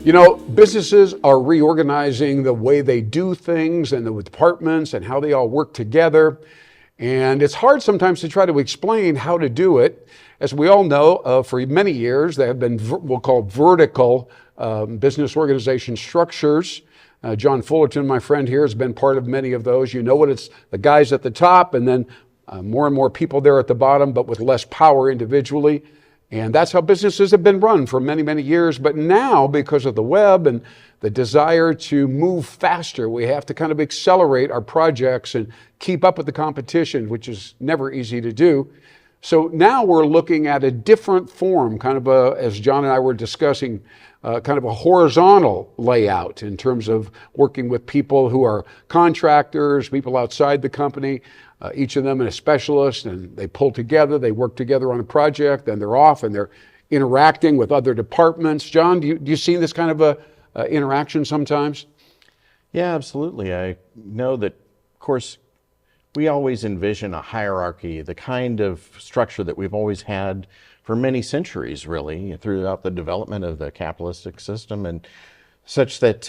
You know, businesses are reorganizing the way they do things and the departments and how they all work together. And it's hard sometimes to try to explain how to do it. As we all know, for many years, there have been we'll call vertical business organization structures. John Fullerton, my friend here, has been part of many of those. You know what it's the guys at the top and then more and more people there at the bottom, but with less power individually. And that's how businesses have been run for many, many years. But now, because of the web and the desire to move faster, we have to kind of accelerate our projects and keep up with the competition, which is never easy to do. So now we're looking at a different form, kind of as John and I were discussing, kind of a horizontal layout in terms of working with people who are contractors, people outside the company, each of them a specialist, and they pull together, they work together on a project, then they're off and they're interacting with other departments. John, do you see this kind of a interaction sometimes? Yeah, absolutely. I know that, of course, we always envision a hierarchy, the kind of structure that we've always had for many centuries, really, throughout the development of the capitalistic system, and such that,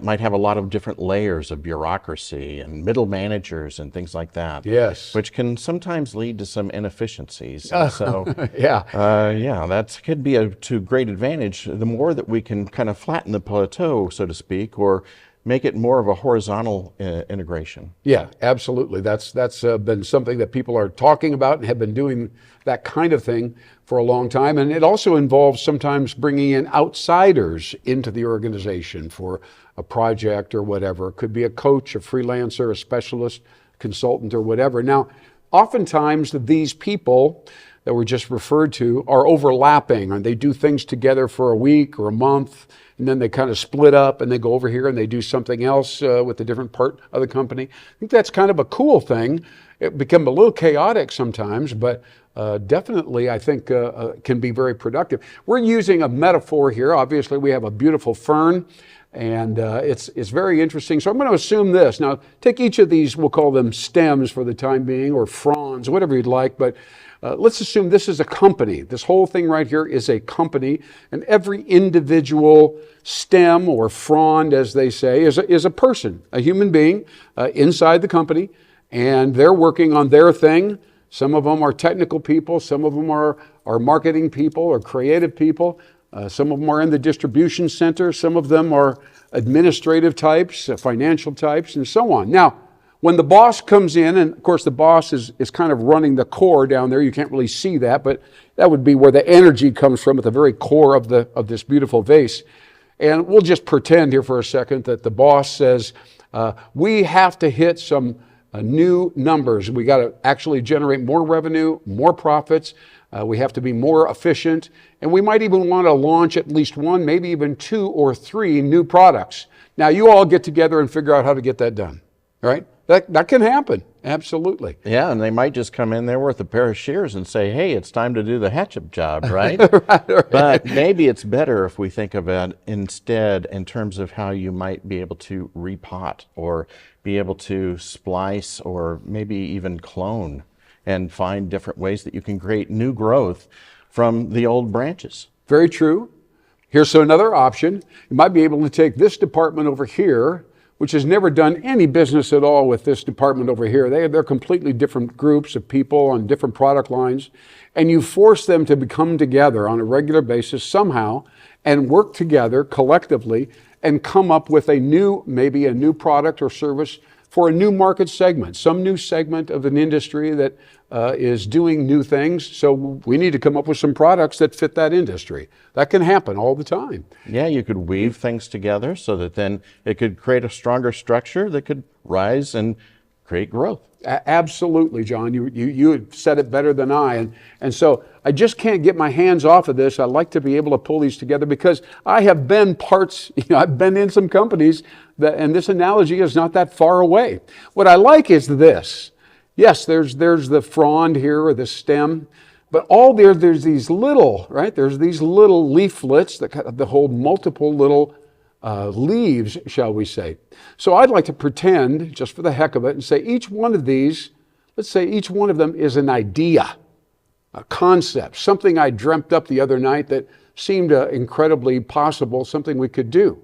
might have a lot of different layers of bureaucracy and middle managers and things like that. Yes. Which can sometimes lead to some inefficiencies. So, that could be to great advantage. The more that we can kind of flatten the plateau, so to speak, or make it more of a horizontal integration. Yeah, absolutely. That's been something that people are talking about and have been doing that kind of thing for a long time. And it also involves sometimes bringing in outsiders into the organization for a project or whatever. It could be a coach, a freelancer, a specialist, consultant, or whatever. Now, oftentimes these people that were just referred to are overlapping, and they do things together for a week or a month, and then they kind of split up and they go over here and they do something else with a different part of the company. I think that's kind of a cool thing. It becomes a little chaotic sometimes, but definitely I think can be very productive. We're using a metaphor here. Obviously we have a beautiful fern, and it's very interesting. So I'm going to assume this. Now take each of these, we'll call them stems for the time being, or fronds, whatever you'd like, but let's assume this is a company. This whole thing right here is a company, and every individual stem or frond, as they say, is a person, a human being inside the company, and they're working on their thing. Some of them are technical people, some of them are marketing people or creative people, some of them are in the distribution center, some of them are administrative types, financial types, and so on. Now, when the boss comes in, and of course the boss is kind of running the core down there, you can't really see that, but that would be where the energy comes from, at the very core of this beautiful vase. And we'll just pretend here for a second that the boss says, we have to hit some new numbers. We got to actually generate more revenue, more profits. We have to be more efficient. And we might even want to launch at least one, maybe even 2 or 3 new products. Now you all get together and figure out how to get that done, right? That can happen, absolutely. Yeah, and they might just come in there with a pair of shears and say, hey, it's time to do the hatchet job, right? right. But maybe it's better if we think of it instead in terms of how you might be able to repot or be able to splice or maybe even clone and find different ways that you can create new growth from the old branches. Very true. Here's another option. You might be able to take this department over here, which has never done any business at all with this department over here. They're completely different groups of people on different product lines, and you force them to come together on a regular basis somehow and work together collectively and come up with maybe a new product or service for a new market segment, some new segment of an industry that is doing new things. So we need to come up with some products that fit that industry. That can happen all the time. Yeah, you could weave things together so that then it could create a stronger structure that could rise and create growth. Absolutely, John. You said it better than I. And so I just can't get my hands off of this. I like to be able to pull these together because I have been I've been in some companies and this analogy is not that far away. What I like is this. Yes, there's the frond here or the stem, but there's these little, right? There's these little leaflets that hold multiple little leaves, shall we say. So I'd like to pretend, just for the heck of it, and say each one of these, let's say each one of them is an idea. a concept, something I dreamt up the other night that seemed incredibly possible, something we could do.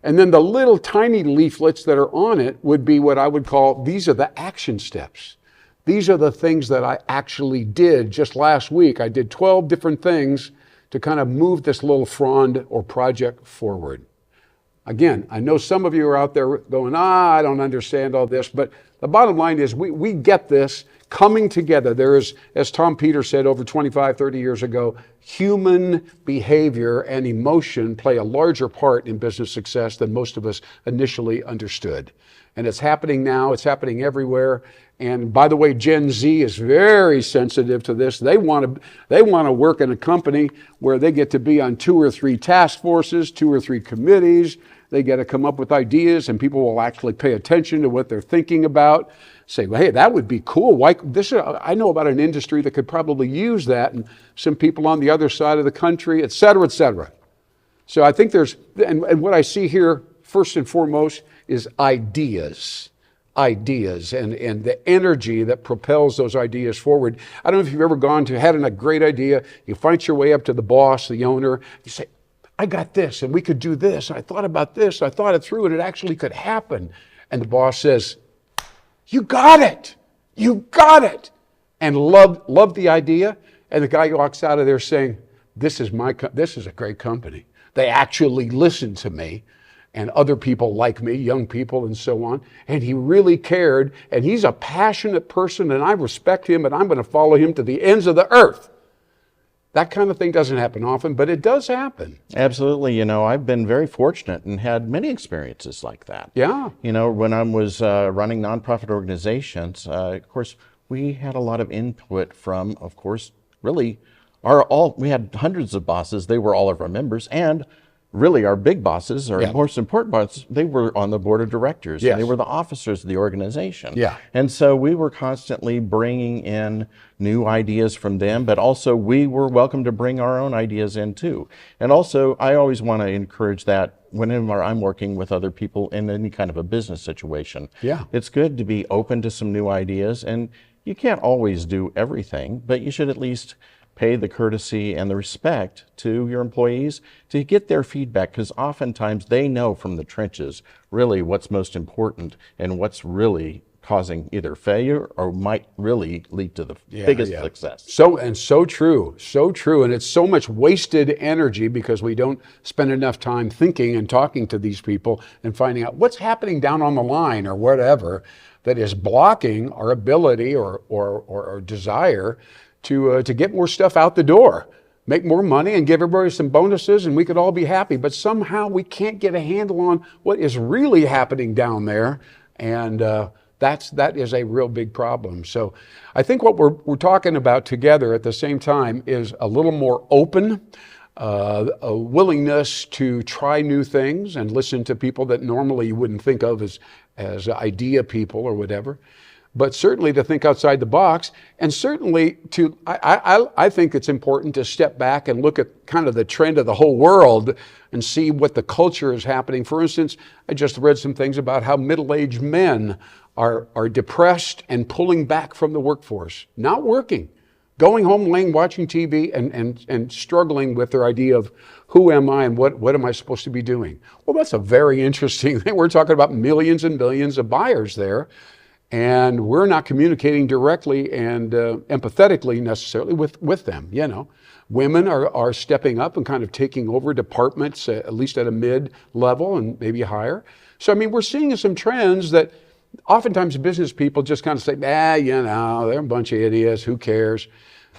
And then the little tiny leaflets that are on it would be what I would call, these are the action steps. These are the things that I actually did just last week. I did 12 different things to kind of move this little frond or project forward. Again, I know some of you are out there going, I don't understand all this, but the bottom line is we get this coming together. There is, as Tom Peters said over 25, 30 years ago, human behavior and emotion play a larger part in business success than most of us initially understood. And it's happening now, it's happening everywhere. And by the way, Gen Z is very sensitive to this. They want to work in a company where they get to be on 2 or 3 task forces, 2 or 3 committees. They get to come up with ideas, and people will actually pay attention to what they're thinking about. Say, well, hey, that would be cool. I know about an industry that could probably use that, and some people on the other side of the country, et cetera, et cetera. So I think and what I see here, first and foremost, is ideas and the energy that propels those ideas forward. I don't know if you've ever had a great idea, you fight your way up to the boss, the owner, you say, I got this, and we could do this, I thought about this, I thought it through, and it actually could happen. And the boss says, you got it, and love the idea. And the guy walks out of there saying, this is a great company. They actually listen to me, and other people like me, young people and so on. And he really cared, and he's a passionate person, and I respect him, and I'm going to follow him to the ends of the earth. That kind of thing doesn't happen often, but it does happen. Absolutely. I've been very fortunate and had many experiences like that. Yeah. When I was running nonprofit organizations, of course, we had a lot of input from, of course, really, we had hundreds of bosses. They were all of our members, and really our big bosses, our most important bosses, they were on the board of directors. Yes. And they were the officers of the organization. Yeah. And so we were constantly bringing in new ideas from them, but also we were welcome to bring our own ideas in too. And also, I always want to encourage that whenever I'm working with other people in any kind of a business situation. Yeah. It's good to be open to some new ideas, and you can't always do everything, but you should at least pay the courtesy and the respect to your employees to get their feedback, because oftentimes they know from the trenches really what's most important and what's really causing either failure or might really lead to the biggest success. So true. And it's so much wasted energy because we don't spend enough time thinking and talking to these people and finding out what's happening down on the line or whatever that is blocking our ability or desire to get more stuff out the door, make more money, and give everybody some bonuses, and we could all be happy. But somehow we can't get a handle on what is really happening down there, and that is a real big problem. So I think what we're talking about together at the same time is a little more open, a willingness to try new things and listen to people that normally you wouldn't think of as idea people or whatever. But certainly to think outside the box, and certainly I think it's important to step back and look at kind of the trend of the whole world and see what the culture is happening. For instance, I just read some things about how middle-aged men are depressed and pulling back from the workforce, not working, going home, watching TV and struggling with their idea of who am I and what am I supposed to be doing? Well, that's a very interesting thing. We're talking about millions and millions of buyers there. And we're not communicating directly and empathetically necessarily with them. Women are stepping up and kind of taking over departments, at least at a mid-level and maybe higher. So, we're seeing some trends that oftentimes business people just kind of say, they're a bunch of idiots, who cares?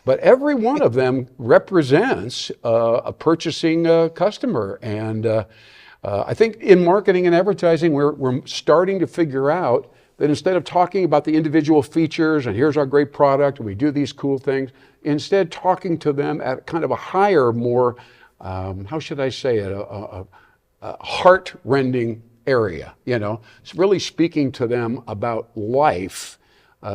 But every one of them represents a purchasing customer. And I think in marketing and advertising, we're starting to figure out that instead of talking about the individual features and here's our great product and we do these cool things, instead talking to them at kind of a higher, more, how should I say it, a heart-rending area, It's really speaking to them about life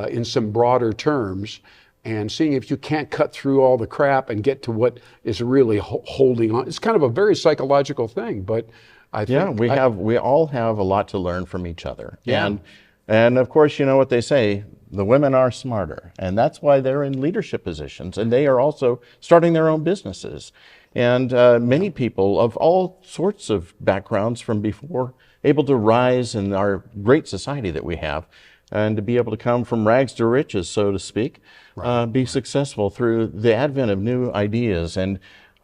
in some broader terms and seeing if you can't cut through all the crap and get to what is really holding on. It's kind of a very psychological thing, but I think... we all have a lot to learn from each other. Yeah. And of course, you know what they say, The women are smarter, and that's why they're in leadership positions, and they are also starting their own businesses. And many people of all sorts of backgrounds from before able to rise in our great society that we have, and to be able to come from rags to riches, so to speak, be successful through the advent of new ideas, and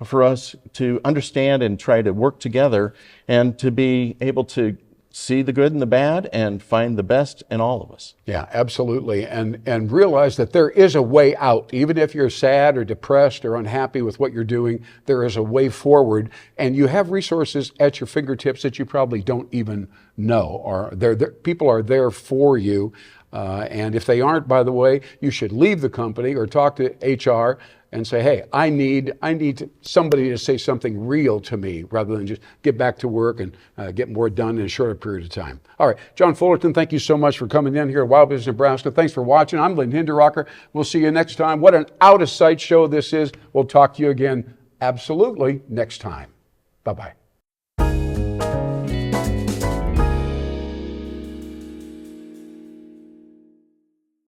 for us to understand and try to work together and to be able to see the good and the bad and find the best in all of us. Yeah, absolutely. And realize that there is a way out. Even if you're sad or depressed or unhappy with what you're doing, there is a way forward. And you have resources at your fingertips that you probably don't even know. Or people are there for you. And if they aren't, by the way, you should leave the company or talk to HR and say, hey, I need somebody to say something real to me rather than just get back to work and get more done in a shorter period of time. All right, John Fullerton, thank you so much for coming in here at WowBiz Nebraska. Thanks for watching. I'm Lynn Hinderaker. We'll see you next time. What an out-of-sight show this is. We'll talk to you again absolutely next time. Bye-bye.